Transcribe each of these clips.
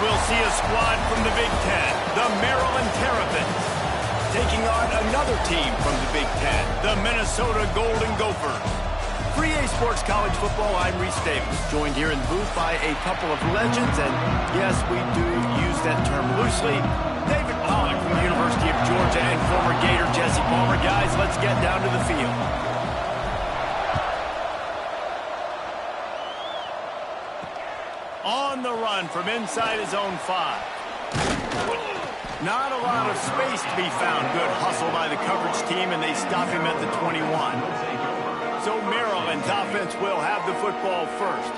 we'll see a squad from the Big Ten, the Maryland Terrapins, taking on another team from the Big Ten, the Minnesota Golden Gophers. For EA Sports College Football, I'm Reese Davis, joined here in the booth by a couple of legends, and yes, we do use that term loosely. David Pollack from the University of Georgia and former Gator Jesse Palmer. Guys, let's get down to the field. On the run from inside his own 5. Not a lot of space to be found. Good hustle by the coverage team, and they stop him at the 21. So Maryland's offense will have the football first.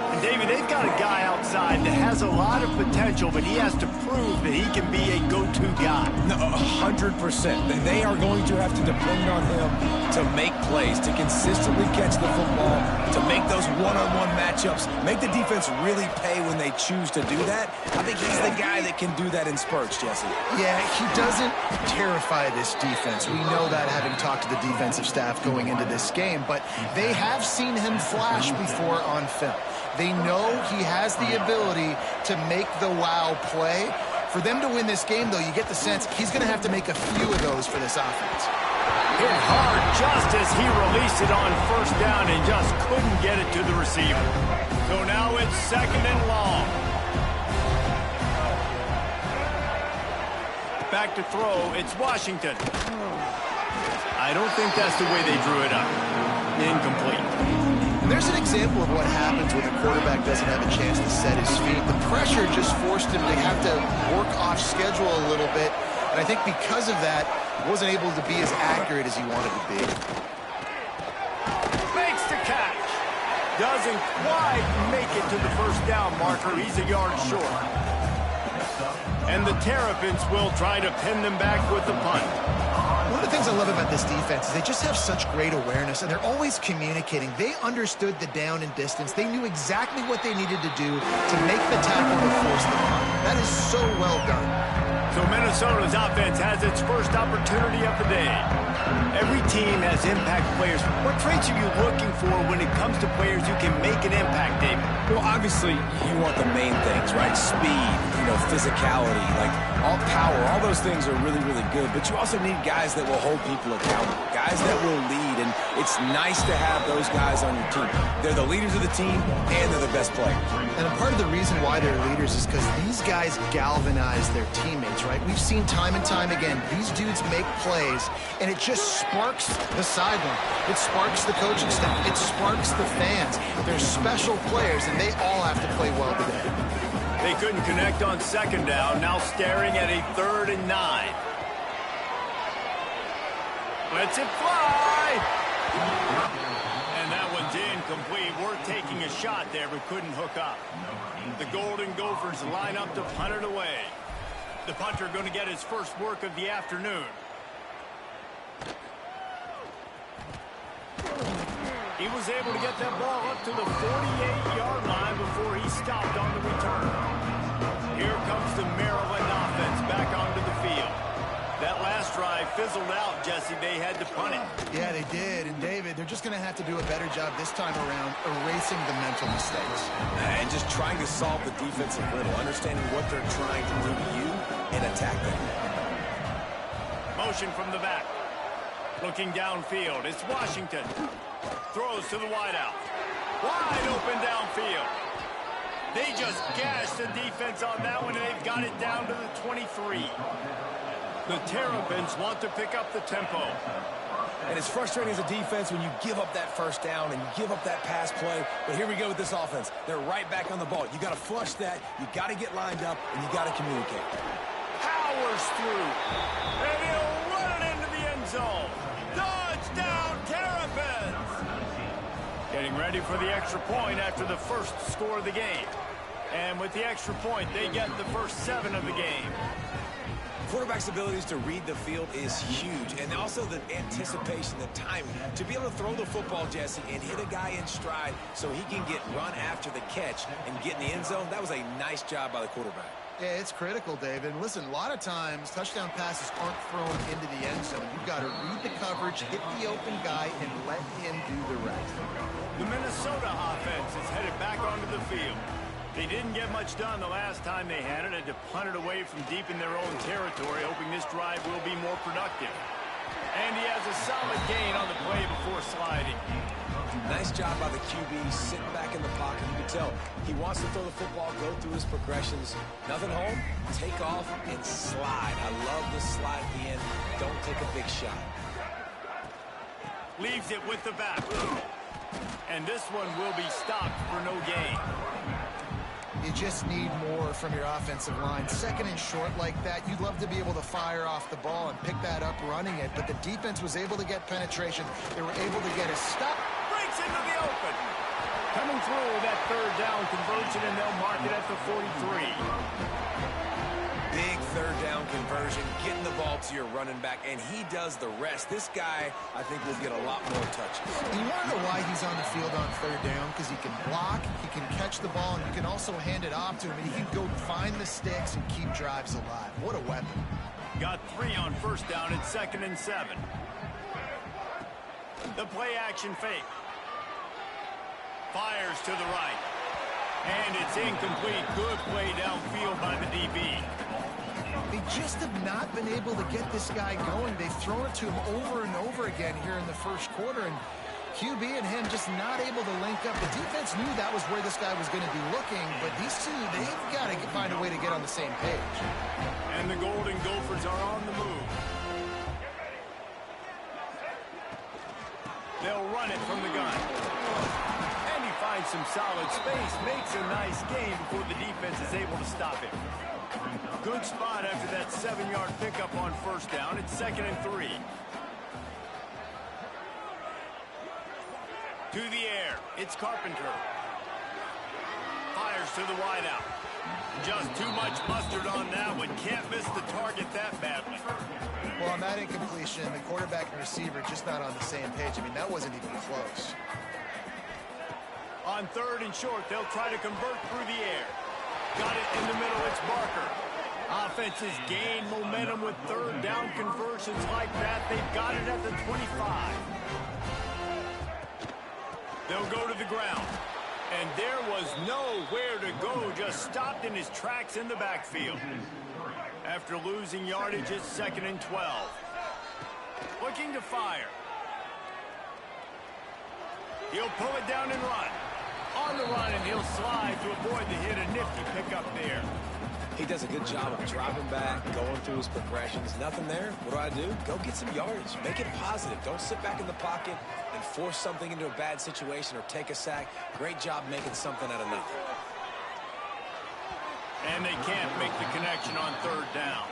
And David, they've got a guy outside that has a lot of potential, but he has to prove that he can be a go-to guy. No, 100%. They are going to have to depend on him to make plays, to consistently catch the football, to make those one-on-one matchups, make the defense really pay when they choose to do that. I think he's the guy that can do that in spurts, Jesse. Yeah, he doesn't terrify this defense. We know that, having talked to the defensive staff going into this game, but they have seen him flash before on film. They know he has the ability to make the wow play. For them to win this game, though, you get the sense he's going to have to make a few of those for this offense. Hit hard just as he released it on first down and just couldn't get it to the receiver. So now it's 2nd and long. Back to throw, it's Washington. I don't think that's the way they drew it up. Incomplete. And there's an example of what happens when the quarterback doesn't have a chance to set his feet. The pressure just forced him to have to work off schedule a little bit. And I think because of that, he wasn't able to be as accurate as he wanted to be. Makes the catch. Doesn't quite make it to the first down marker. He's a yard short. And the Terrapins will try to pin them back with the punt. One of the things I love about this defense is they just have such great awareness, and they're always communicating. They understood the down and distance. They knew exactly what they needed to do to make the tackle to force the punt. That is so well done. So Minnesota's offense has its first opportunity of the day. Every team has impact players. What traits are you looking for when it comes to players who can make an impact, David? Well, obviously, you want the main things, right? Speed, physicality, like all power. All those things are really, really good. But you also need guys that will hold people accountable, guys that will lead. And it's nice to have those guys on your team. They're the leaders of the team, and they're the best players. And a part of the reason why they're leaders is because these guys galvanize their teammates, right? We've seen time and time again, these dudes make plays, and it just sparks the sideline. It sparks the coaching staff. It sparks the fans. They're special players, and they all have to play well today. They couldn't connect on 2nd down, now staring at a 3rd and 9. Lets it fly! And that one's incomplete. We're taking a shot there, but couldn't hook up. The Golden Gophers line up to punt it away. The punter going to get his first work of the afternoon. He was able to get that ball up to the 48-yard line before he stopped on the return. Here comes the Maryland offense back onto the field. That last drive fizzled out, Jesse. They had to punt it. Yeah, they did. And, David, they're just going to have to do a better job this time around erasing the mental mistakes. And just trying to solve the defensive riddle, understanding what they're trying to do to you and attack them. Motion from the back. Looking downfield, it's Washington. Throws to the wideout. Wide open downfield. They just gashed the defense on that one, and they've got it down to the 23. The Terrapins want to pick up the tempo. And it's frustrating as a defense when you give up that first down and you give up that pass play. But here we go with this offense. They're right back on the ball. You got to flush that. You got to get lined up, and you got to communicate. Powers through. And he'll run it into the end zone. Touchdown, Terrapins! Getting ready for the extra point after the first score of the game. And with the extra point, they get the first 7 of the game. Quarterback's abilities to read the field is huge, and also the anticipation, the timing. To be able to throw the football, Jesse, and hit a guy in stride so he can get run after the catch and get in the end zone, that was a nice job by the quarterback. Yeah, it's critical, David. Listen, a lot of times touchdown passes aren't thrown into the end zone. You've got to read the coverage, hit the open guy, and let him do the rest. The Minnesota offense is headed back onto the field. They didn't get much done the last time they had it. Had to punt it away from deep in their own territory, hoping this drive will be more productive. And he has a solid gain on the play before sliding. Nice job by the QB, sitting back in the pocket. You can tell he wants to throw the football, go through his progressions. Nothing home, take off, and slide. I love the slide at the end. Don't take a big shot. Leaves it with the back. And this one will be stopped for no gain. You just need more from your offensive line. Second and short like that, you'd love to be able to fire off the ball and pick that up running it, but the defense was able to get penetration. They were able to get a stop. Breaks into the open. Coming through that third down conversion, and they'll mark it at the 43. Big third down conversion, getting the ball to your running back, and he does the rest. This guy, I think, will get a lot more touches. And you want to know why he's on the field on third down? Because he can block, he can catch the ball, and you can also hand it off to him, and he can go find the sticks and keep drives alive. What a weapon. Got 3 on first down at 2nd and 7. The play action fake. Fires to the right. And it's incomplete. Good play downfield by the DB. They just have not been able to get this guy going. They've thrown it to him over and over again here in the first quarter, and QB and him just not able to link up. The defense knew that was where this guy was going to be looking, but these two, they've got to find a way to get on the same page. And the Golden Gophers are on the move. They'll run it from the gun. And he finds some solid space, makes a nice gain before the defense is able to stop him. Good spot after that 7-yard pickup on first down. It's 2nd and 3. To the air, it's Carpenter. Fires to the wideout. Just too much mustard on that one. Can't miss the target that badly. Well, on that incompletion, the quarterback and receiver just not on the same page. I mean, that wasn't even close. On 3rd and short, they'll try to convert through the air. Got it in the middle, it's Barker. Offenses gain momentum with third down conversions like that. They've got it at the 25. They'll go to the ground. And there was nowhere to go, just stopped in his tracks in the backfield. After losing yardage, it's 2nd and 12. Looking to fire. He'll pull it down and run. On the run, and he'll slide to avoid the hit. A nifty pickup there. He does a good job of dropping back, going through his progressions. Nothing there. What do? Go get some yardage. Make it positive. Don't sit back in the pocket and force something into a bad situation or take a sack. Great job making something out of nothing. And they can't make the connection on third down.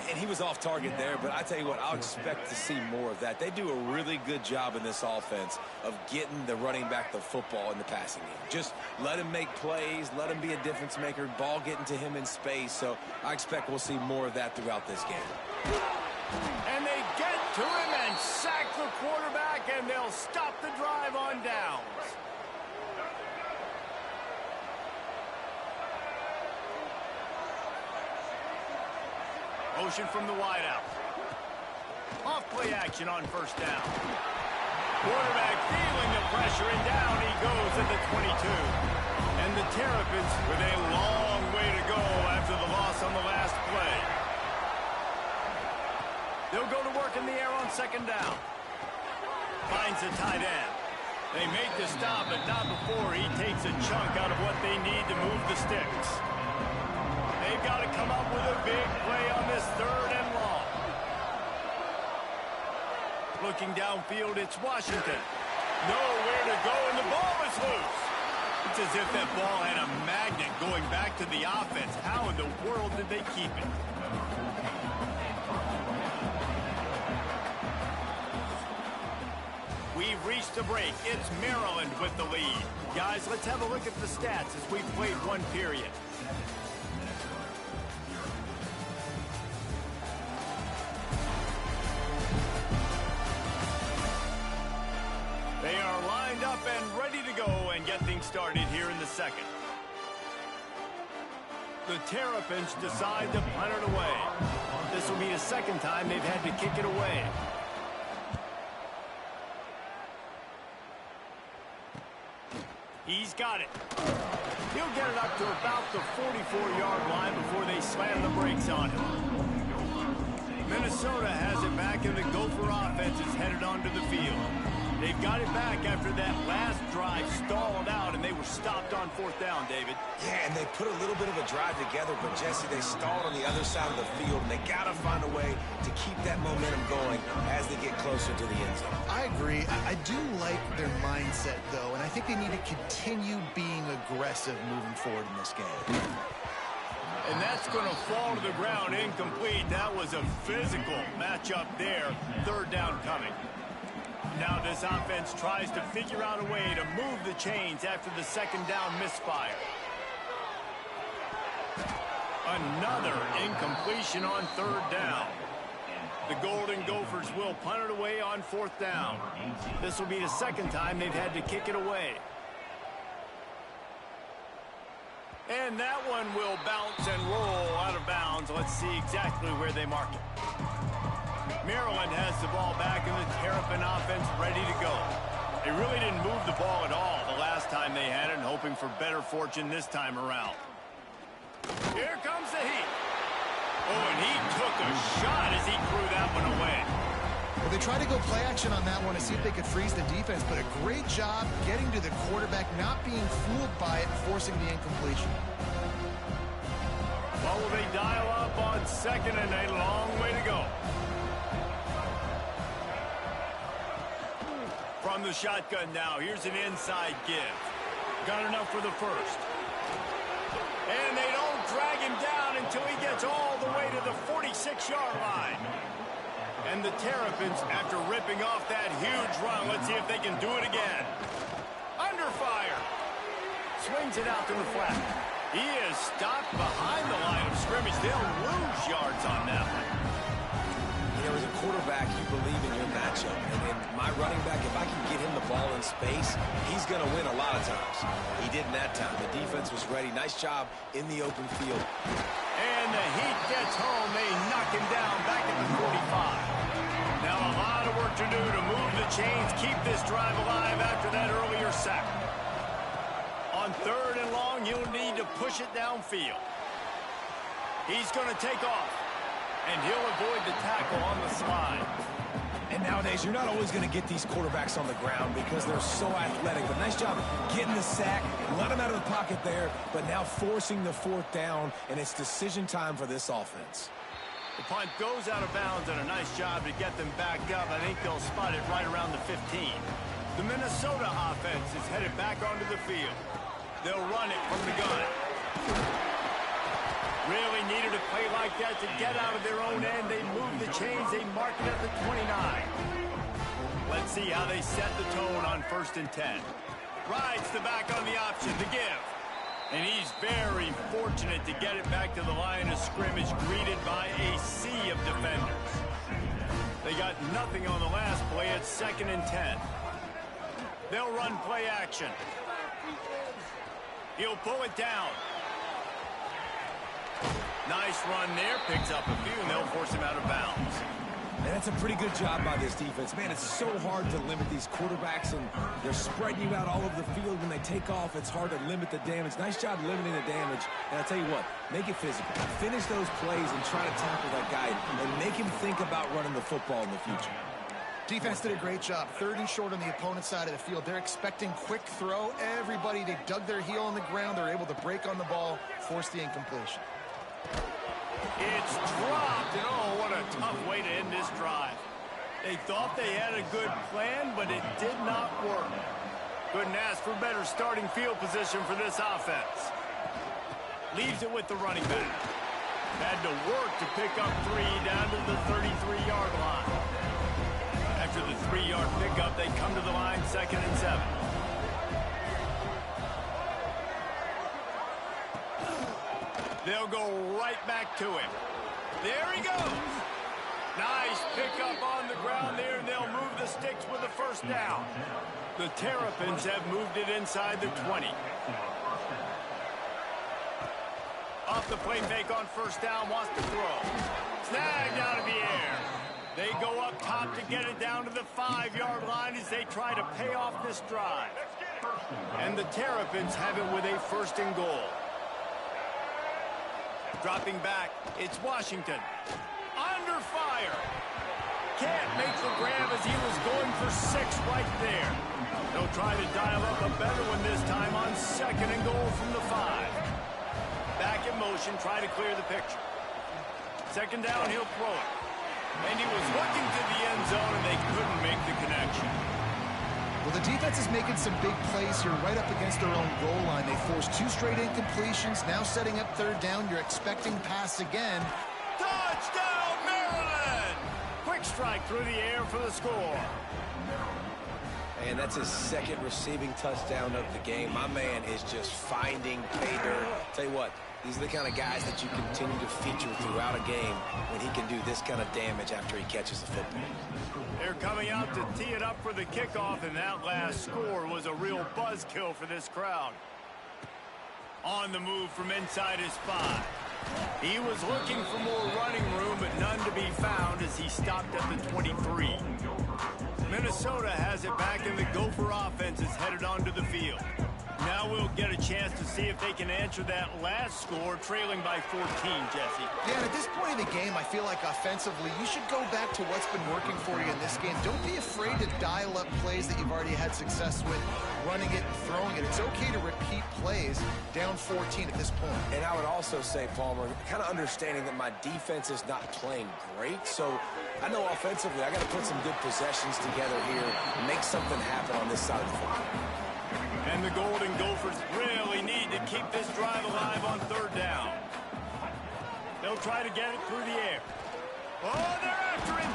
And he was off target there, but I tell you what, I'll expect to see more of that. They do a really good job in this offense of getting the running back the football in the passing game. Just let him make plays, let him be a difference maker, ball getting to him in space. So I expect we'll see more of that throughout this game. And they get to him and sack the quarterback, and they'll stop the drive on downs. Motion from the wideout. Off play action on first down. Quarterback feeling the pressure, and down he goes at the 22. And the Terrapins with a long way to go after the loss on the last play. They'll go to work in the air on 2nd down. Finds the tight end. They make the stop, but not before he takes a chunk out of what they need to move the sticks. They've got to come up with a big play on this 3rd and long. Looking downfield, it's Washington. Nowhere to go, and the ball is loose. It's as if that ball had a magnet going back to the offense. How in the world did they keep it? We've reached the break. It's Maryland with the lead. Guys, let's have a look at the stats as we've played one period. They are lined up and ready to go and get things started here in the second. The Terrapins decide to punt it away. This will be the second time they've had to kick it away. He's got it. He'll get it up to about the 44-yard line before they slam the brakes on him. Minnesota has it back, and the Gopher offense is headed onto the field. They've got it back after that last drive stalled out, and they were stopped on 4th down, David. Yeah, and they put a little bit of a drive together, but, Jesse, they stalled on the other side of the field, and they got to find a way to keep that momentum going as they get closer to the end zone. I agree. I do like their mindset, though, and I think they need to continue being aggressive moving forward in this game. And that's going to fall to the ground incomplete. That was a physical matchup there. 3rd down coming. Now this offense tries to figure out a way to move the chains after the 2nd down misfire. Another incompletion on 3rd down. The Golden Gophers will punt it away on 4th down. This will be the 2nd time they've had to kick it away. And that one will bounce and roll out of bounds. Let's see exactly where they mark it. Maryland has the ball back, and the Terrapin offense ready to go. They really didn't move the ball at all the last time they had it, and hoping for better fortune this time around. Here comes the heat. Oh, and he took a shot as he threw that one away. Well, they tried to go play action on that one to see if they could freeze the defense, but a great job getting to the quarterback, not being fooled by it, forcing the incompletion. Well, will they dial up on 2nd and a long way to go? From the shotgun now, here's an inside give. Got enough for the 1st. And they don't drag him down until he gets all the way to the 46-yard line. And the Terrapins, after ripping off that huge run, let's see if they can do it again. Under fire. Swings it out to the flat. He is stopped behind the line of scrimmage. They'll lose yards on that one. You know, as a quarterback, you believe in your matchup. And my running back, if I can get him the ball in space, he's going to win a lot of times. He didn't that time. The defense was ready. Nice job in the open field. And the Heat gets home. They knock him down back at the 45. Now a lot of work to do to move the chains, keep this drive alive after that earlier sack. On 3rd and long, you'll need to push it downfield. He's going to take off, and he'll avoid the tackle on the slide. And nowadays, you're not always going to get these quarterbacks on the ground because they're so athletic. But nice job getting the sack, let him out of the pocket there, but now forcing the 4th down, and it's decision time for this offense. The punt goes out of bounds, and a nice job to get them back up. I think they'll spot it right around the 15. The Minnesota offense is headed back onto the field. They'll run it from the gun. Really needed a play like that to get out of their own end. They move the chains. They mark it at the 29. Let's see how they set the tone on 1st and 10. Rides the back on the option to give. And he's very fortunate to get it back to the line of scrimmage, greeted by a sea of defenders. They got nothing on the last play at 2nd and 10. They'll run play action. He'll pull it down. Nice run there. Picks up a few, and they'll force him out of bounds. And that's a pretty good job by this defense. Man, it's so hard to limit these quarterbacks, and they're spreading you out all over the field. When they take off, it's hard to limit the damage. Nice job limiting the damage. And I'll tell you what, make it physical. Finish those plays and try to tackle that guy and make him think about running the football in the future. Defense did a great job. 3rd and short on the opponent's side of the field. They're expecting quick throw. Everybody, they dug their heel on the ground. They're able to break on the ball, force the incompletion. It's dropped, and oh, what a tough way to end this drive. They thought they had a good plan, but it did not work. Couldn't ask for better starting field position for this offense. Leaves it with the running back. Had to work to pick up 3 down to the 33-yard line. After the 3-yard pickup, they come to the line 2nd and 7. They'll go right back to him. There he goes. Nice pickup on the ground there, and they'll move the sticks with the 1st down. The Terrapins have moved it inside the 20. Off the play fake on 1st down, wants to throw. Snagged out of the air. They go up top to get it down to the 5-yard line as they try to pay off this drive. And the Terrapins have it with a 1st and goal. Dropping back, it's Washington. Under fire. Can't make the grab as he was going for 6 right there. They'll try to dial up a better one this time on 2nd and goal from the 5. Back in motion, try to clear the picture. 2nd down, he'll throw it. And he was looking to the end zone, and they couldn't make the connection. Well, the defense is making some big plays here right up against their own goal line. They forced 2 straight incompletions. Now setting up 3rd down. You're expecting pass again. Touchdown, Maryland! Quick strike through the air for the score. And that's his 2nd receiving touchdown of the game. My man is just finding pay dirt. Tell you what, these are the kind of guys that you continue to feature throughout a game when he can do this kind of damage after he catches the football. They're coming out to tee it up for the kickoff, and that last score was a real buzzkill for this crowd. On the move from inside his 5. He was looking for more running room, but none to be found as he stopped at the 23. Minnesota has it back, and the Gopher offense is headed onto the field. Now we'll get a chance to see if they can answer that last score, trailing by 14, Jesse. Yeah, and at this point in the game, I feel like offensively, you should go back to what's been working for you in this game. Don't be afraid to dial up plays that you've already had success with, running it and throwing it. It's okay to repeat plays down 14 at this point. And I would also say, Palmer, kind of understanding that my defense is not playing great, so I know offensively I got to put some good possessions together here and make something happen on this side of the football. And the Golden Gophers really need to keep this drive alive on 3rd down. They'll try to get it through the air. Oh, they're after him.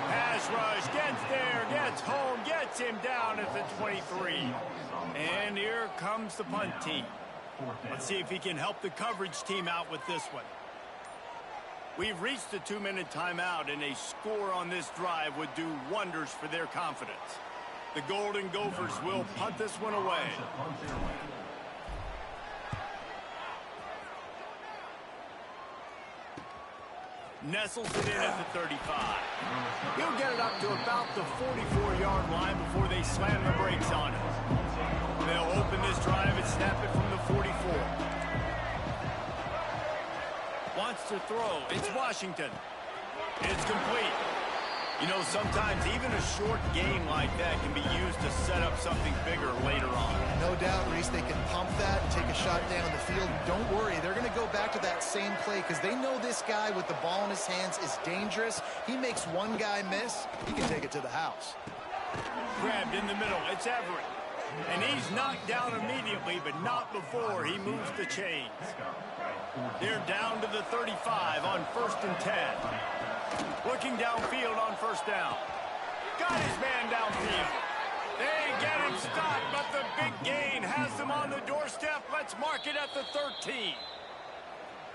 Pass rush, gets there, gets home, gets him down at the 23. And here comes the punt team. Let's see if he can help the coverage team out with this one. We've reached the 2-minute timeout, and a score on this drive would do wonders for their confidence. The Golden Gophers will punt this one away. Nestles it in at the 35. He'll get it up to about the 44-yard line before they slam the brakes on it. They'll open this drive and snap it from the 44. Wants to throw. It's Washington. It's complete. You know, sometimes even a short game like that can be used to set up something bigger later on. No doubt, Reese, they can pump that and take a shot down the field. Don't worry, they're going to go back to that same play because they know this guy with the ball in his hands is dangerous. He makes one guy miss, he can take it to the house. Grabbed in the middle, it's Everett. And he's knocked down immediately, but not before he moves the chains. They're down to the 35 on 1st and 10. Looking downfield on 1st down. Got his man downfield. They get him stopped, but the big gain has them on the doorstep. Let's mark it at the 13.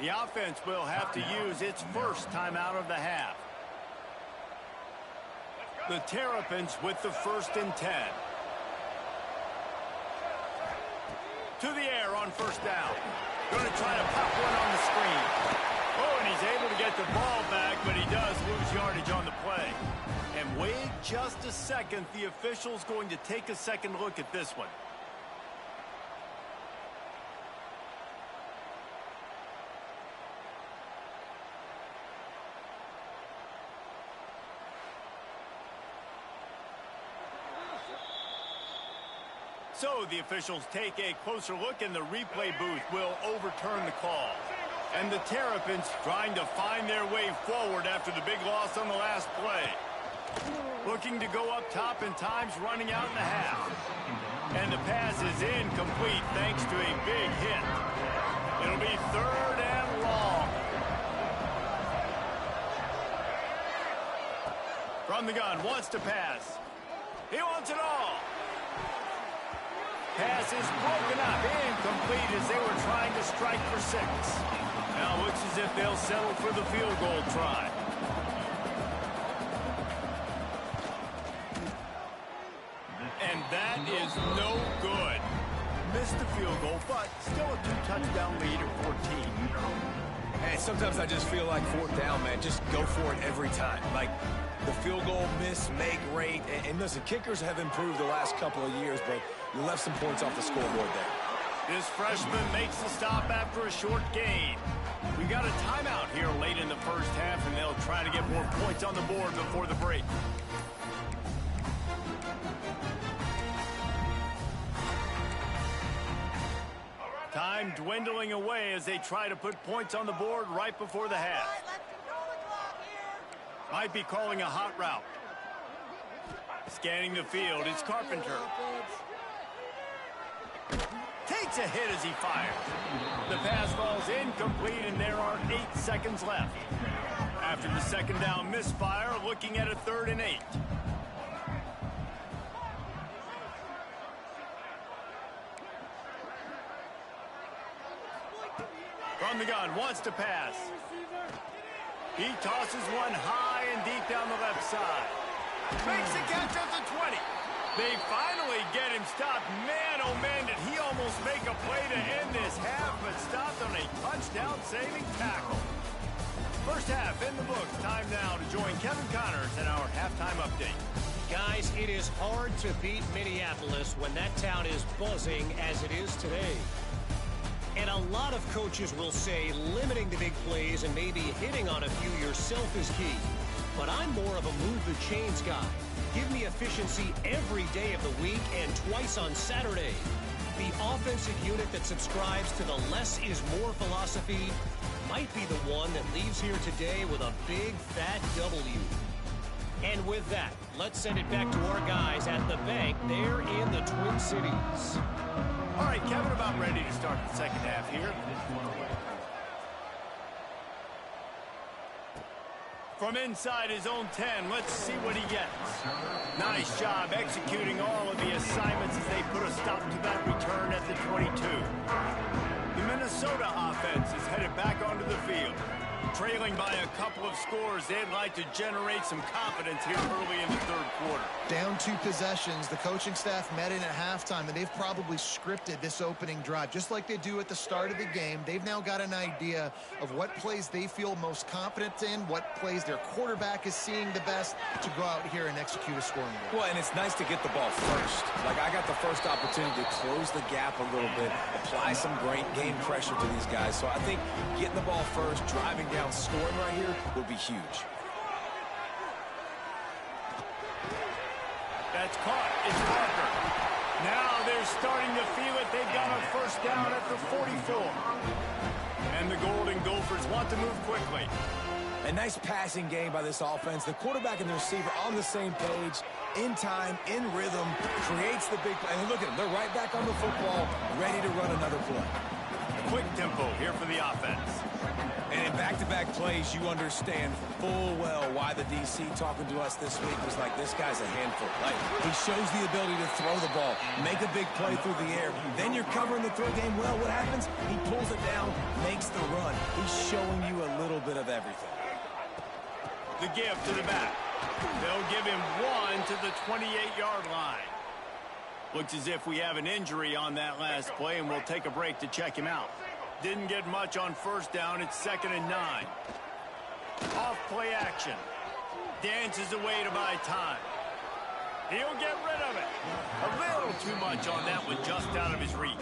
The offense will have to use its 1st timeout of the half. The Terrapins with the 1st and 10. To the air on 1st down. Going to try to pop one on the screen. Oh, and he's able to get the ball back, but he does lose yardage on the play. And wait just a second. The official's going to take a second look at this one. So the officials take a closer look, and the replay booth will overturn the call. And the Terrapins trying to find their way forward after the big loss on the last play. Looking to go up top, and time's running out in the half. And the pass is incomplete thanks to a big hit. It'll be 3rd and long. From the gun, wants to pass. He wants it all. Pass is broken up, incomplete as they were trying to strike for 6. Now looks as if they'll settle for the field goal try. And that is no good. Missed the field goal, but still a 2-touchdown lead at 14. Hey, sometimes I just feel like 4th down, man. Just go for it every time. Like, the field goal miss, make rate. And listen, kickers have improved the last couple of years, but You left some points off the scoreboard there. This freshman makes the stop after a short gain. We got a timeout here late in the first half, and they'll try to get more points on the board before the break. Time dwindling away as they try to put points on the board right before the half. Might be calling a hot route. Scanning the field, it's Carpenter. Takes a hit as he fires. The pass falls incomplete, and there are 8 seconds left. After the second down misfire, looking at a 3rd and 8. From the gun, wants to pass. He tosses one high and deep down the left side. Makes the catch at the 20. They finally get him stopped. Man, oh man, did he almost make a play to end this half, but stopped on a touchdown-saving tackle. First half in the books. Time now to join Kevin Connors in our halftime update. Guys, it is hard to beat Minneapolis when that town is buzzing as it is today. And a lot of coaches will say limiting the big plays and maybe hitting on a few yourself is key. But I'm more of a move the chains guy. Give me efficiency every day of the week and twice on Saturday. The offensive unit that subscribes to the less is more philosophy might be the one that leaves here today with a big fat W. And with that, let's send it back to our guys at the bank there in the Twin Cities. All right, Kevin, about ready to start the second half here. From inside his own 10, let's see what he gets. Nice job executing all of the assignments as they put a stop to that return at the 22. The Minnesota offense is headed back onto the field. Trailing by a couple of scores, they'd like to generate some confidence here early in the third quarter. Down 2 possessions, the coaching staff met in at halftime, and they've probably scripted this opening drive. Just like they do at the start of the game, they've now got an idea of what plays they feel most confident in, what plays their quarterback is seeing the best to go out here and execute a scoring goal. Well, and it's nice to get the ball first. Like, I got the first opportunity to close the gap a little bit, apply some great game pressure to these guys. So I think getting the ball first, driving down, scoring right here would be huge. That's caught. It's Parker. Now they're starting to feel it. They've got a first down at the 44. And the Golden Gophers want to move quickly. A nice passing game by this offense. The quarterback and the receiver on the same page, in time, in rhythm, creates the big play. And look at them. They're right back on the football, ready to run another play. Quick tempo here for the offense. And in back-to-back plays, you understand full well why the DC talking to us this week was like, this guy's a handful. Like, he shows the ability to throw the ball, make a big play through the air. Then you're covering the throw game well. What happens? He pulls it down, makes the run. He's showing you a little bit of everything. The give to the back. They'll give him 1 to the 28-yard line. Looks as if we have an injury on that last play, and we'll take a break to check him out. Didn't get much on first down. It's 2nd and 9. Off play action. Dances away to buy time. He'll get rid of it. A little too much on that one, just out of his reach.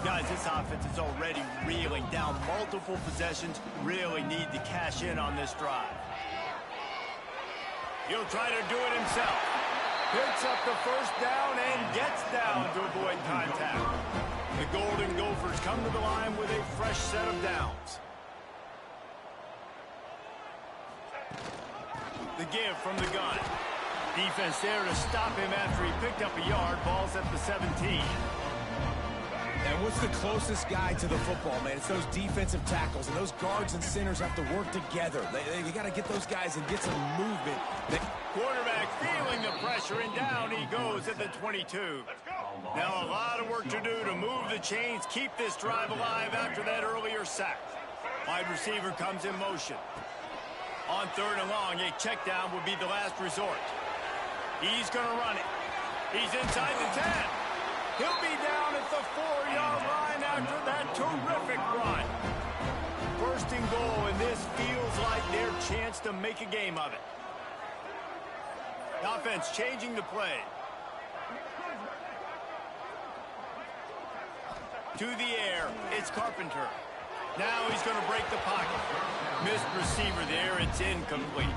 Guys, this offense is already reeling down multiple possessions. Really need to cash in on this drive. He'll try to do it himself. Picks up the first down and gets down to avoid contact. The Golden Gophers come to the line with a fresh set of downs. The give from the gun. Defense there to stop him after he picked up a yard. Ball's at the 17. And what's the closest guy to the football, man? It's those defensive tackles, and those guards and centers have to work together. You got to get those guys and get some movement. Quarterback feeling the pressure, and down he goes at the 22. Now a lot of work to do to move the chains, keep this drive alive after that earlier sack. Wide receiver comes in motion. On 3rd and long, a check down would be the last resort. He's going to run it. He's inside the 10. He'll be down at the 4-yard line after that terrific run. First and goal, and this feels like their chance to make a game of it. Offense changing the play. To the air, it's Carpenter. Now he's going to break the pocket. Missed receiver there, it's incomplete.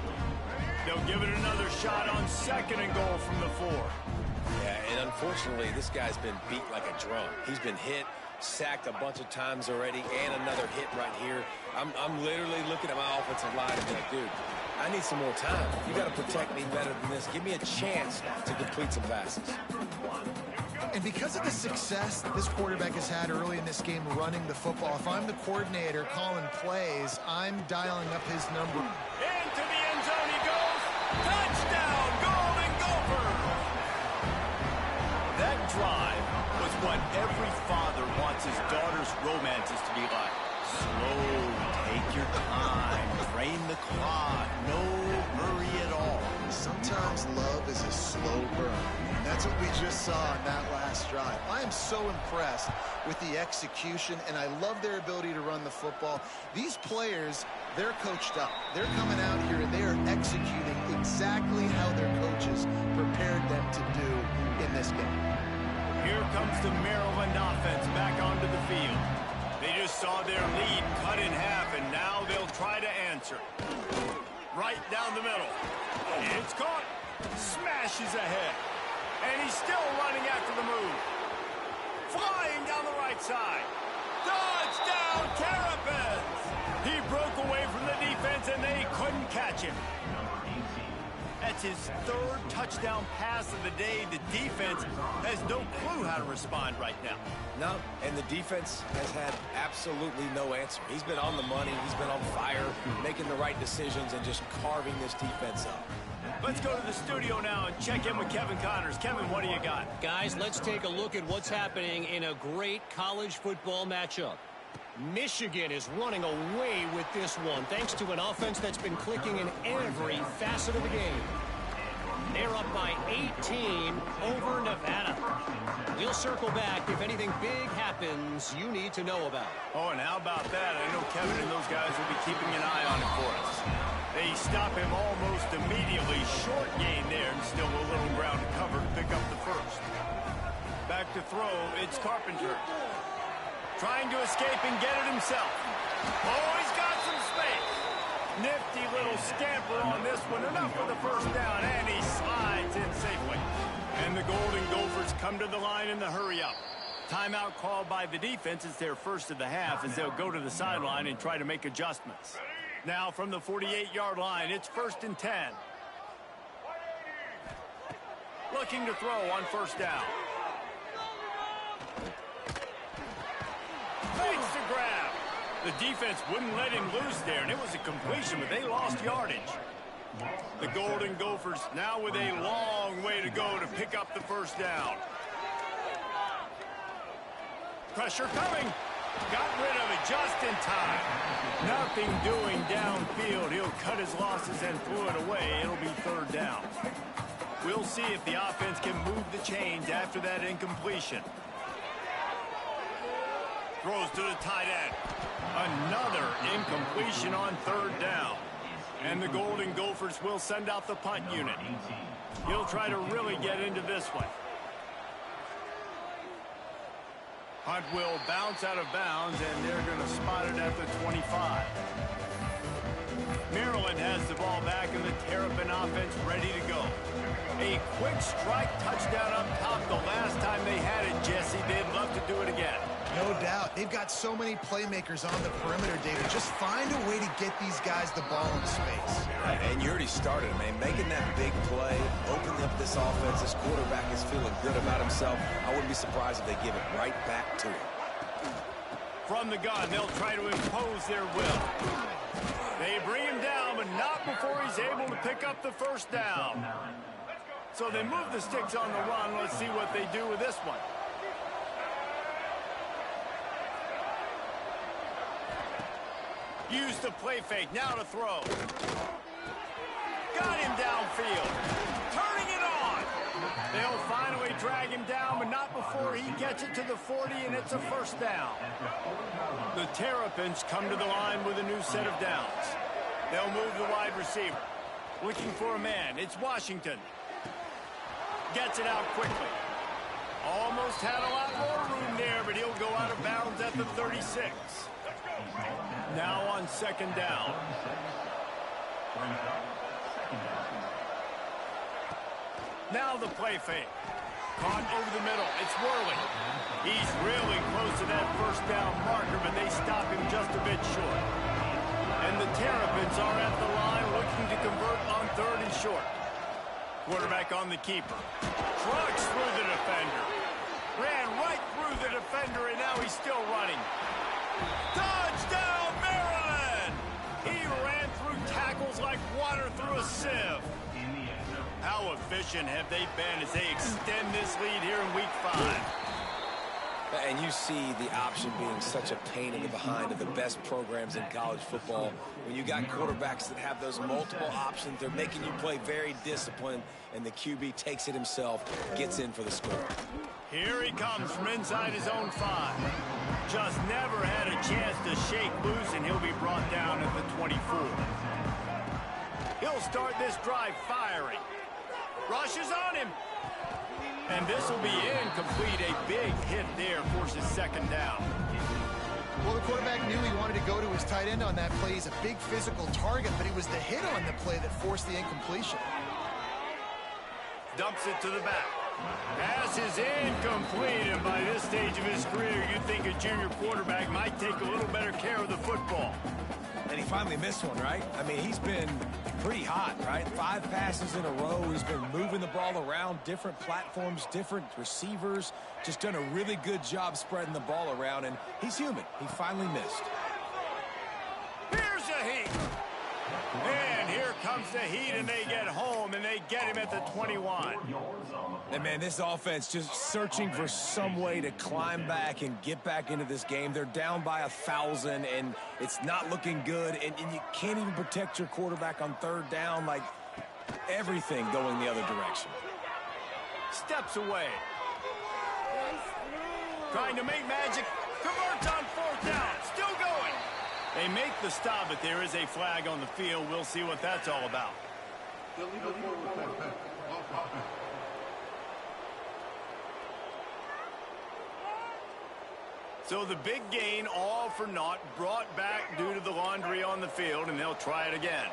They'll give it another shot on 2nd and goal from the 4. Yeah, and unfortunately, this guy's been beat like a drum. He's been hit, sacked a bunch of times already, and another hit right here. I'm literally looking at my offensive line and be like, dude, I need some more time. You got to protect me better than this. Give me a chance to complete some passes. And because of the success that this quarterback has had early in this game running the football, if I'm the coordinator calling plays, I'm dialing up his number. Into the end zone he goes. Touchdown, Golden Gophers! That drive was what every father wants his daughter's romances to be like. Slow, take your time, drain the clock, no hurry at all. Sometimes love is a slow burn. And that's what we just saw in that last drive. I am so impressed with the execution, and I love their ability to run the football. These players, they're coached up. They're coming out here, and they are executing exactly how their coaches prepared them to do in this game. Here comes the Maryland offense back onto the field. They just saw their lead cut in half, and now they'll try to answer. Right down the middle. It's caught. Smashes ahead. And he's still running after the move. Flying down the right side. Touchdown, Terrapins! He broke away from the defense, and they couldn't catch him. That's his 3rd touchdown pass of the day. The defense has no clue how to respond right now. No, and the defense has had absolutely no answer. He's been on the money. He's been on fire, making the right decisions and just carving this defense up. Let's go to the studio now and check in with Kevin Connors. Kevin, what do you got? Guys, let's take a look at what's happening in a great college football matchup. Michigan is running away with this one, thanks to an offense that's been clicking in every facet of the game. They're up by 18 over Nevada. We'll circle back if anything big happens you need to know about. Oh, and how about that? I know Kevin and those guys will be keeping an eye on it for us. They stop him almost immediately. Short gain there, and still a little ground to cover to pick up the 1st. Back to throw, it's Carpenter. Trying to escape and get it himself. Oh, he's got some space. Nifty little scamper on this one. Enough for the 1st down, and he slides in safely. And the Golden Gophers come to the line in the hurry-up. Timeout called by the defense. It's their 1st of the half as they'll go to the sideline and try to make adjustments. Now from the 48-yard line, it's 1st and 10. Looking to throw on 1st down. Fakes the grab. The defense wouldn't let him loose there, and it was a completion, but they lost yardage. The Golden Gophers now with a long way to go to pick up the 1st down. Pressure coming. Got rid of it just in time. Nothing doing downfield. He'll cut his losses and throw it away. It'll be 3rd down. We'll see if the offense can move the chains after that incompletion. Throws to the tight end. Another incompletion on 3rd down. And the Golden Gophers will send out the punt unit. He'll try to really get into this one. Punt will bounce out of bounds, and they're going to spot it at the 25. Maryland has the ball back, and the Terrapin offense ready to go. A quick strike touchdown up top the last time they had it, Jesse. They'd love to do it again. No doubt. They've got so many playmakers on the perimeter, David. Just find a way to get these guys the ball in space. And you already started, man. Making that big play, opening up this offense. This quarterback is feeling good about himself. I wouldn't be surprised if they give it right back to him. From the gun, they'll try to impose their will. They bring him down, but not before he's able to pick up the 1st down. So they move the sticks on the run. Let's see what they do with this one. Use the play fake, now to throw. Got him downfield. Turning it on. They'll finally drag him down, but not before he gets it to the 40, and it's a 1st down. The Terrapins come to the line with a new set of downs. They'll move the wide receiver. Looking for a man. It's Washington. Gets it out quickly. Almost had a lot more room there, but he'll go out of bounds at the 36. Now on second down. Now the play fake. Caught over the middle. It's whirling. He's really close to that first down marker, but they stop him just a bit short. And the Terrapins are at the line looking to convert on third and short. Quarterback on the keeper. Trucks through the defender. Ran right through the defender, and now he's still running. Touchdown, Maryland! He ran through tackles like water through a sieve. How efficient have they been as they extend this lead here in week 5? And you see the option being such a pain in the behind of the best programs in college football. When you got quarterbacks that have those multiple options, they're making you play very disciplined, and the QB takes it himself, gets in for the score. Here he comes from inside his own 5. Just never had a chance to shake loose, and he'll be brought down at the 24. He'll start this drive firing. Rushes on him. And this will be incomplete. A big hit there, forces second down. Well, the quarterback knew he wanted to go to his tight end on that play. He's a big physical target, but it was the hit on the play that forced the incompletion. Dumps it to the back. Pass is incomplete, and by this stage of his career, you'd think a junior quarterback might take a little better care of the football. And he finally missed one, right? I mean, he's been pretty hot, right? 5 passes in a row. He's been moving the ball around, different platforms, different receivers. Just done a really good job spreading the ball around, and he's human. He finally missed. Here's a heat. And here comes the heat, and they get home, and they get him at the 21. And, man, this offense just searching for some way to climb back and get back into this game. They're down by 1,000, and it's not looking good, and you can't even protect your quarterback on third down. Like, everything going the other direction. Steps away. Trying to make magic. Converts on fourth down. Still going. They make the stop, but there is a flag on the field. We'll see what that's all about. So the big gain, all for naught, brought back due to the laundry on the field, and they'll try it again.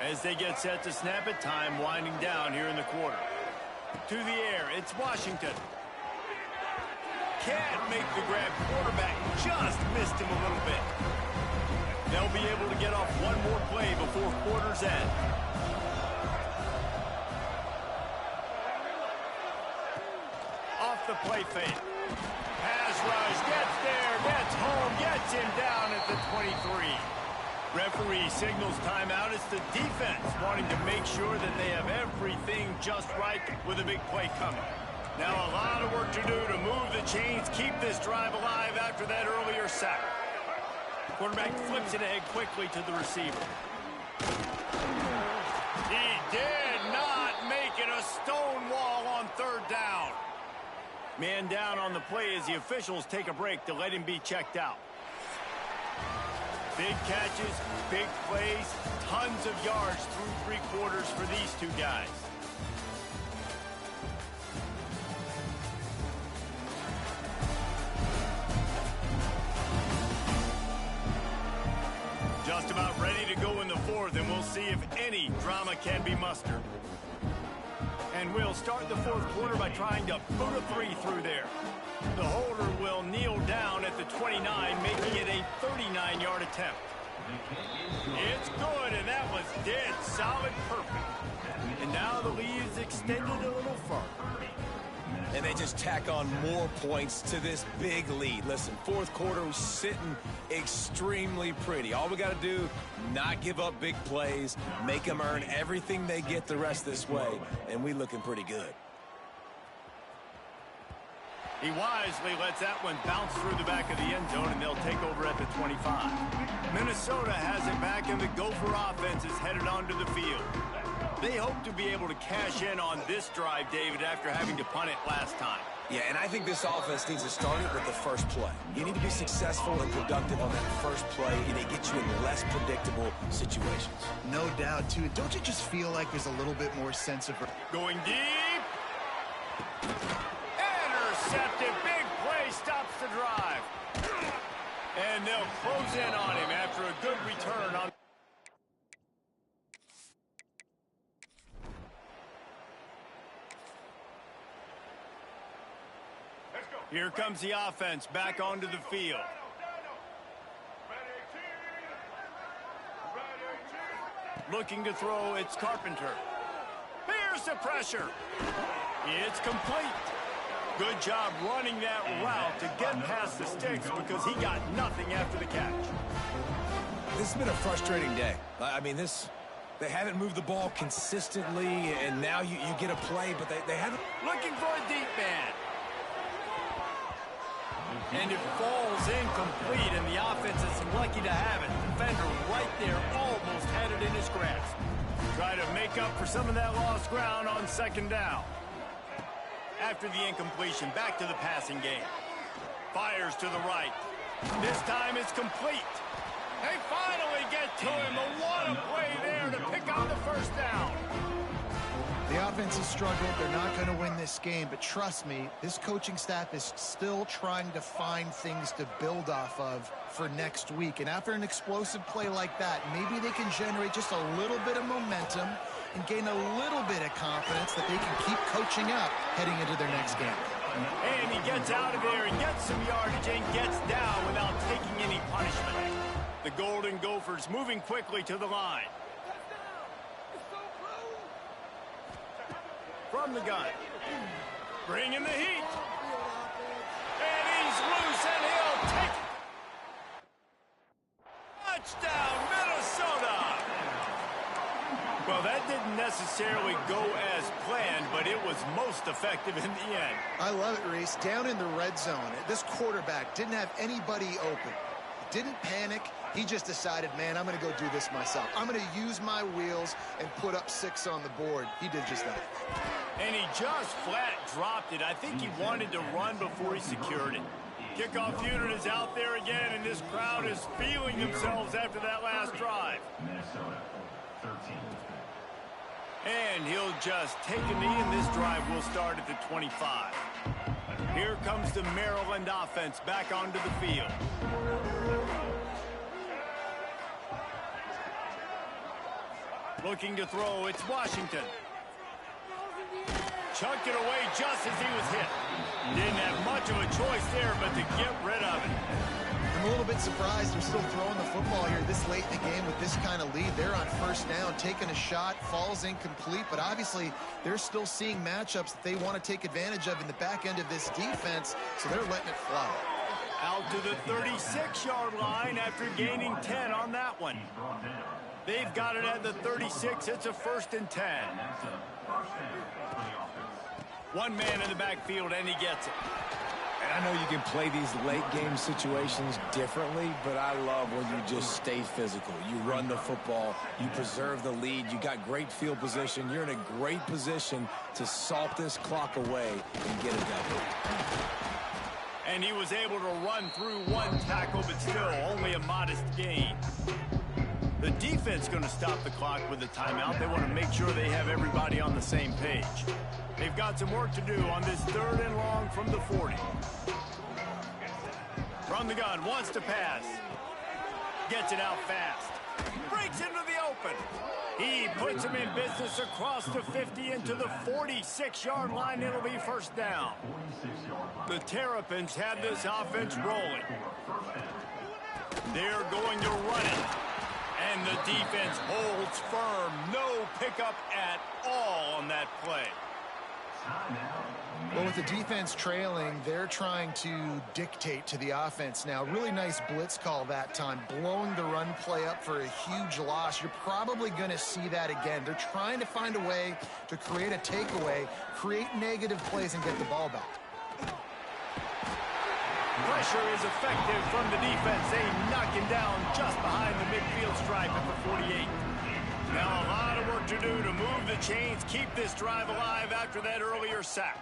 As they get set to snap it, time winding down here in the quarter. To the air, it's Washington. Can't make the grab. Quarterback just missed him a little bit. They'll be able to get off one more play before quarter's end. Off the play fake. Pass rush, gets there, gets home, gets him down at the 23. Referee signals timeout. It's the defense wanting to make sure that they have everything just right with a big play coming. Now a lot of work to do to move the chains, keep this drive alive after that earlier sack. Quarterback flips it ahead quickly to the receiver. He did not make it. A stone wall on third down. Man down on the play as the officials take a break to let him be checked out. Big catches, big plays, tons of yards through 3 quarters for these two guys. Just about ready to go in the 4th, and we'll see if any drama can be mustered. And we'll start the 4th quarter by trying to boot a 3 through there. The holder will kneel down at the 29, making it a 39-yard attempt. It's good, and that was dead solid perfect. And now the lead is extended a little further. And they just tack on more points to this big lead. Listen, 4th quarter was sitting extremely pretty. All we got to do, not give up big plays, make them earn everything they get the rest this way, and we looking pretty good. He wisely lets that one bounce through the back of the end zone, and they'll take over at the 25. Minnesota has it back, and the Gopher offense is headed onto the field. They hope to be able to cash in on this drive, David, after having to punt it last time. Yeah, and I think this offense needs to start it with the first play. You need to be successful and productive on that first play, and it gets you in less predictable situations. No doubt, too. Don't you just feel like there's a little bit more sense of... Going deep. close in on him after a good return on. Here comes the offense back onto the field. Looking to throw, it's Carpenter. Here's the pressure. It's complete. Good job running that route to get past the sticks because he got nothing after the catch. This has been a frustrating day. I mean, they haven't moved the ball consistently, and now you get a play, but they haven't. Looking for a deep man. And it falls incomplete, and the offense is lucky to have it. Defender right there almost had it in his grasp. Try to make up for some of that lost ground on second down. After the incompletion, back to the passing game. Fires to the right. This time it's complete. They finally get to him. But what a play there to pick up the first down. The offense has struggled. They're not going to win this game, but trust me, this coaching staff is still trying to find things to build off of for next week. And after an explosive play like that, maybe they can generate just a little bit of momentum and gain a little bit of confidence that they can keep coaching up heading into their next game. And he gets out of there and gets some yardage and gets down without taking any punishment. The Golden Gophers moving quickly to the line. From the gun. Bringing the heat. And he's loose and he'll take it. Touchdown, Minnesota! Well, that didn't necessarily go as planned, but it was most effective in the end. I love it, Reese. Down in the red zone, this quarterback didn't have anybody open. Didn't panic. He just decided, man, I'm going to go do this myself. I'm going to use my wheels and put up 6 on the board. He did just that. And he just flat dropped it. I think he wanted to run before he secured it. Kickoff unit is out there again, and this crowd is feeling themselves after that last drive. And he'll just take a knee, and this drive will start at the 25. Here comes the Maryland offense back onto the field. Looking to throw, it's Washington. Chunked it away just as he was hit. Didn't have much of a choice there, but to get rid of it. I'm a little bit surprised they're still throwing the football here this late in the game with this kind of lead. They're on first down, taking a shot, falls incomplete, but obviously they're still seeing matchups that they want to take advantage of in the back end of this defense, so they're letting it fly. Out to the 36-yard line after gaining 10 on that one. They've got it at the 36. It's a 1st and 10. One man in the backfield, and he gets it. And I know you can play these late-game situations differently, but I love when you just stay physical. You run the football, you preserve the lead, you got great field position. You're in a great position to salt this clock away and get it done. And he was able to run through one tackle, but still only a modest gain. The defense going to stop the clock with a timeout. They want to make sure they have everybody on the same page. They've got some work to do on this 3rd and long from the 40. From the gun, wants to pass. Gets it out fast. Breaks into the open. He puts him in business across the 50 into the 46-yard line. It'll be 1st down. The Terrapins have this offense rolling. They're going to run it. And the defense holds firm. No pickup at all on that play. Well, with the defense trailing, they're trying to dictate to the offense now. Really nice blitz call that time, blowing the run play up for a huge loss. You're probably going to see that again. They're trying to find a way to create a takeaway, create negative plays, and get the ball back. Pressure is effective from the defense. They knock him down just behind the midfield stripe at the 48. Now a lot of work to do to move the chains, keep this drive alive after that earlier sack.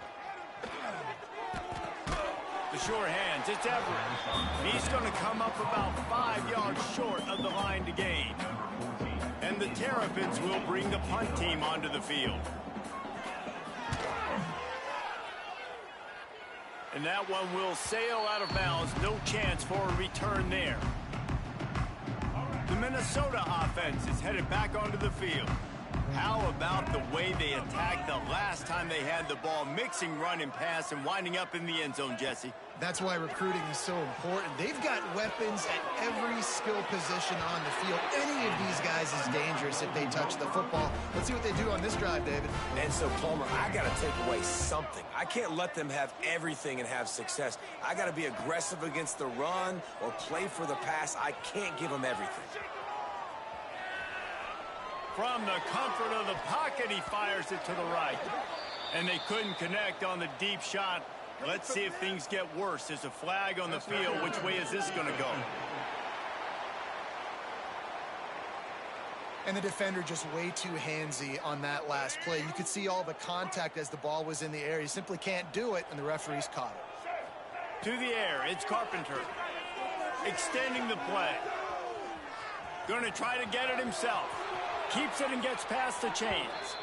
The sure hands, it's Everett. He's going to come up about 5 yards short of the line to gain. And the Terrapins will bring the punt team onto the field. And that one will sail out of bounds. No chance for a return there. The Minnesota offense is headed back onto the field. How about the way they attacked the last time they had the ball, mixing run and pass and winding up in the end zone, Jesse? That's why recruiting is so important. They've got weapons at every skill position on the field. Any of these guys is dangerous if they touch the football. Let's see what they do on this drive, David. And so, Palmer, I got to take away something. I can't let them have everything and have success. I got to be aggressive against the run or play for the pass. I can't give them everything. From the comfort of the pocket, he fires it to the right. And they couldn't connect on the deep shot. Let's see if things get worse. There's a flag on the field. Which way is this going to go? And the defender just way too handsy on that last play. You could see all the contact as the ball was in the air. He simply can't do it, and the referees caught it. To the air, it's Carpenter. Extending the play. Going to try to get it himself. Keeps it and gets past the chains.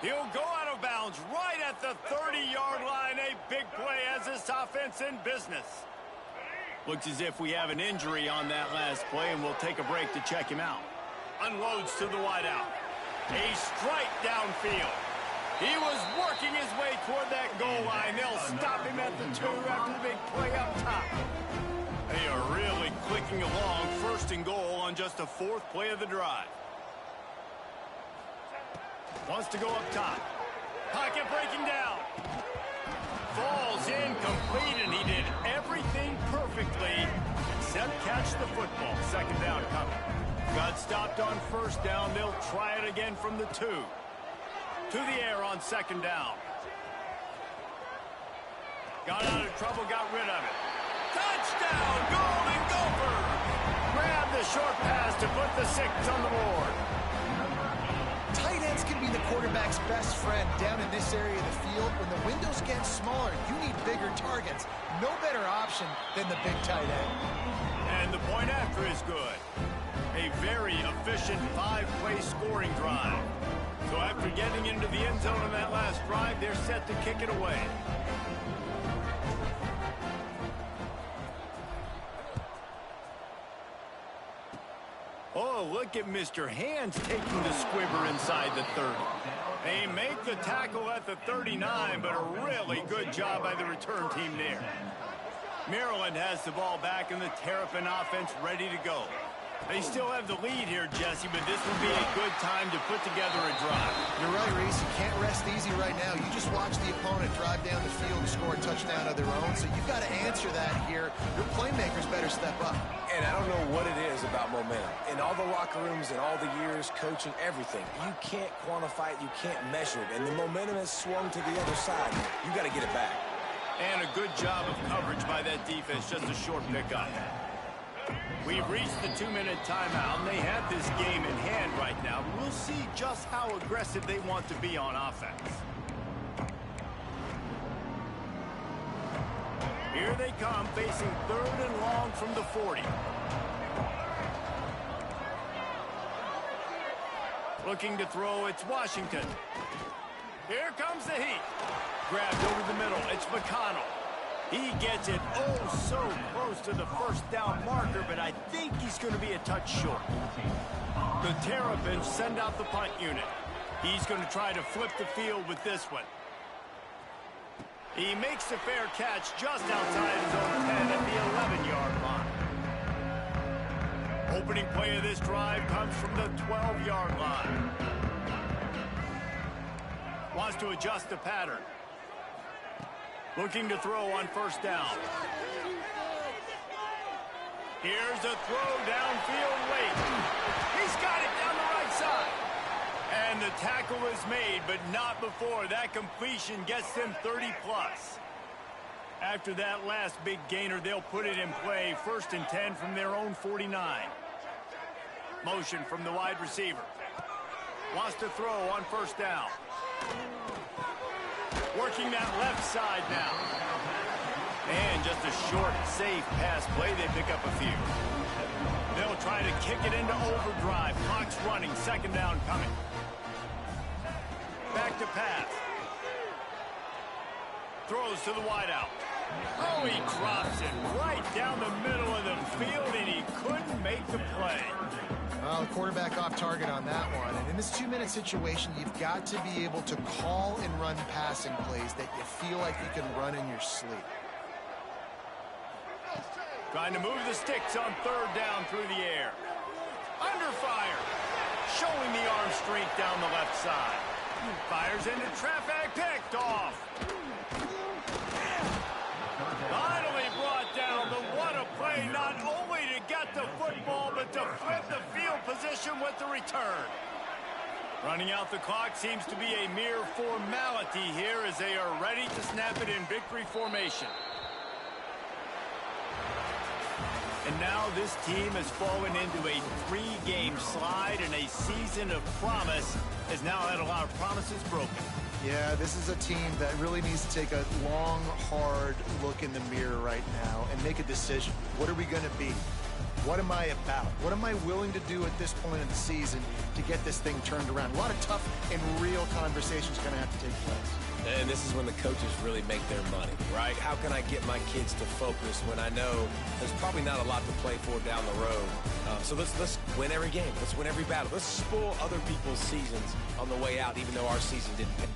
He'll go out of bounds right at the 30-yard line. A big play as this offense in business. Looks as if we have an injury on that last play, and we'll take a break to check him out. Unloads to the wideout. A strike downfield. He was working his way toward that goal line. They'll stop him at the 2 after the big play up top. They are really clicking along. First and goal on just the 4th play of the drive. Wants to go up top. Pocket breaking down. Falls incomplete, and he did everything perfectly except catch the football. Second down coming. Got stopped on first down. They'll try it again from the 2. To the air on second down. Got out of trouble, got rid of it. Touchdown, Golden Gopher! Grab the short pass to put the 6 on the board. Tight ends can be the quarterback's best friend down in this area of the field. When the windows get smaller, you need bigger targets. No better option than the big tight end. And the point after is good. A very efficient 5-play scoring drive. So after getting into the end zone on that last drive, they're set to kick it away. Oh, look at Mr. Hands taking the squibber inside the 30. They make the tackle at the 39, but a really good job by the return team there. Maryland has the ball back and the Terrapin offense ready to go. They still have the lead here, Jesse, but this will be a good time to put together a drive. You're right, Reese. You can't rest easy right now. You just watch the opponent drive down the field and score a touchdown of their own, so you've got to answer that here. Your playmakers better step up. And I don't know what it is about momentum. In all the locker rooms and all the years, coaching, everything, you can't quantify it, you can't measure it. And the momentum has swung to the other side. You got to get it back. And a good job of coverage by that defense, just a short pickup. We've reached the 2-minute timeout, and they have this game in hand right now. We'll see just how aggressive they want to be on offense. Here they come, facing 3rd and long from the 40. Looking to throw, it's Washington. Here comes the heat. Grabbed over the middle, it's McConnell. He gets it oh so close to the first down marker, but I think he's going to be a touch short. The Terrapins send out the punt unit. He's going to try to flip the field with this one. He makes the fair catch just outside his own 10 at the 11-yard line. Opening play of this drive comes from the 12-yard line. Wants to adjust the pattern. Looking to throw on first down. Here's a throw downfield late. He's got it down the right side. And the tackle is made, but not before that completion gets them 30-plus. After that last big gainer, they'll put it in play. 1st and 10 from their own 49. Motion from the wide receiver. Wants to throw on first down. Working that left side now. And just a short, safe pass play. They pick up a few. They'll try to kick it into overdrive. Clock's running. 2nd down coming. Back to pass. Throws to the wideout. Oh, he drops it right down the middle of the field, and he couldn't make the play. quarterback off target on that one. And in this 2-minute situation, you've got to be able to call and run passing plays that you feel like you can run in your sleep. Trying to move the sticks on 3rd down through the air. Under fire. Showing the arm strength down the left side. Fires into traffic. Picked off. Finally brought down, but what a play, not only to get the football, but to flip the field position with the return. Running out the clock seems to be a mere formality here as they are ready to snap it in victory formation. And now this team has fallen into a 3-game slide, and a season of promise has now had a lot of promises broken. Yeah, this is a team that really needs to take a long, hard look in the mirror right now and make a decision. What are we going to be? What am I about? What am I willing to do at this point in the season to get this thing turned around? A lot of tough and real conversations are going to have to take place. And this is when the coaches really make their money, right? How can I get my kids to focus when I know there's probably not a lot to play for down the road? So let's win every game. Let's win every battle. Let's spoil other people's seasons on the way out, even though our season didn't pay.